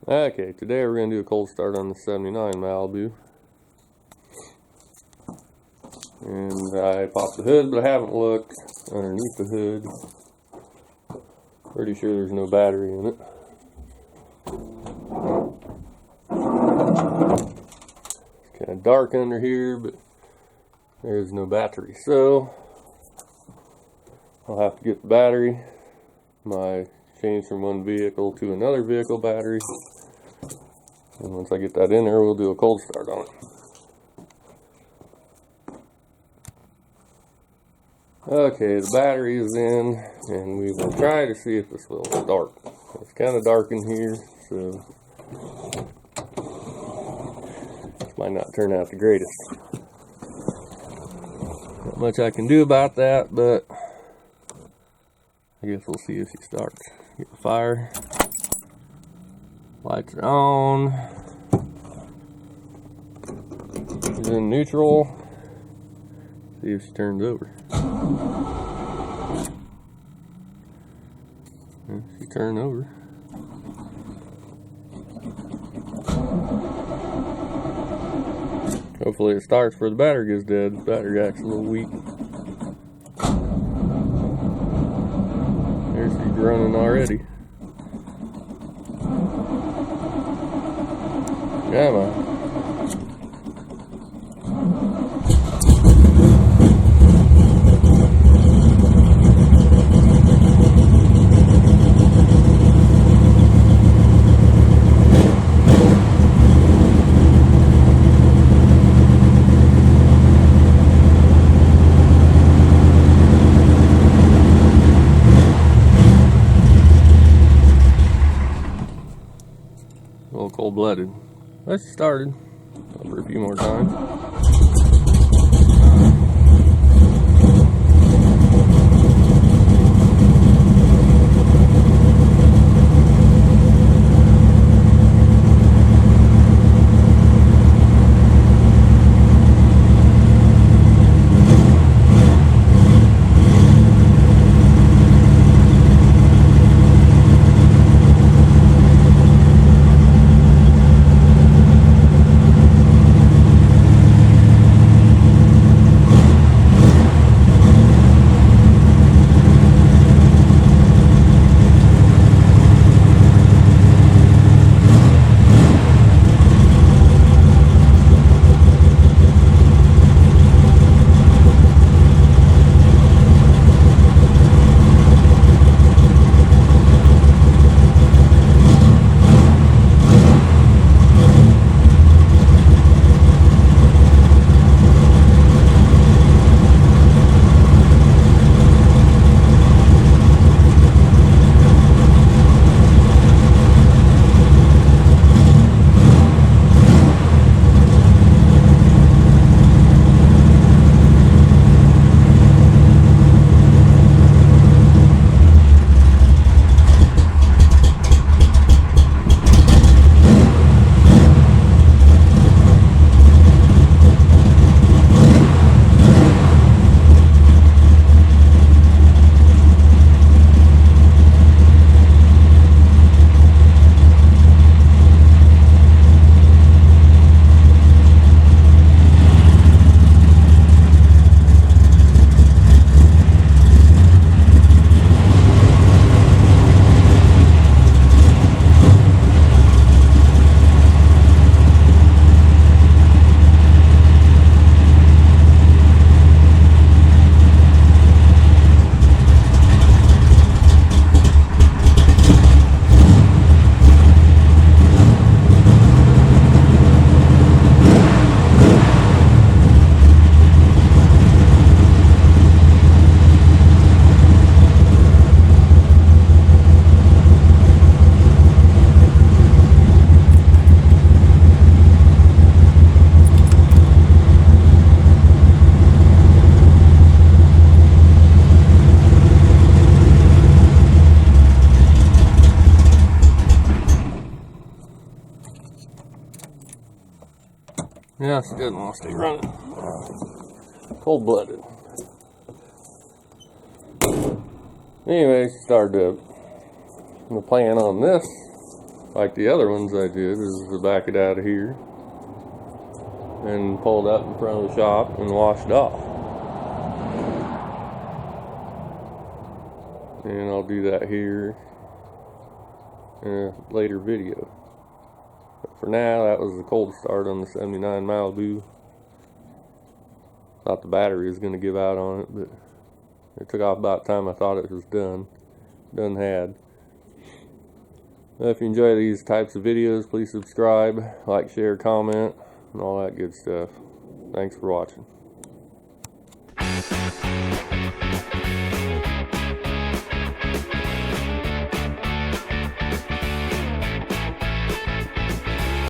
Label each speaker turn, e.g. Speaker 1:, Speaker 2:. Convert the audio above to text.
Speaker 1: Okay, today we're going to do a cold start on the 79 Malibu. And I popped the hood, but I haven't looked underneath the hood. Pretty sure there's no battery in it. It's kind of dark under here, but there's no battery. So I'll have to get the battery. Change from one vehicle to another vehicle battery. And once I get that in there, we'll do a cold start on it. Okay, the battery is in, and we will try to see if this will start. It's kind of dark in here, so this might not turn out the greatest. Not much I can do about that, but I guess we'll see if she starts. Get the fire. Lights are on. She's in neutral. See if she turns over. She turned over. Hopefully it starts before the battery gets dead. The battery acts a little weak. There she's running already. Come on. A little cold-blooded. Let's started for a few more times. Yeah, she doesn't want to stay running. Cold-blooded. Anyway, she started up. The plan on this like the other ones I did, is to back it out of here and pull it up in front of the shop and wash it off. And I'll do that here in a later video. But for now, that was the cold start on the 79 Malibu. Thought the battery was going to give out on it, but it took off about the time I thought it was done. Done had. If you enjoy these types of videos, please subscribe, like, share, comment, and all that good stuff. Thanks for watching.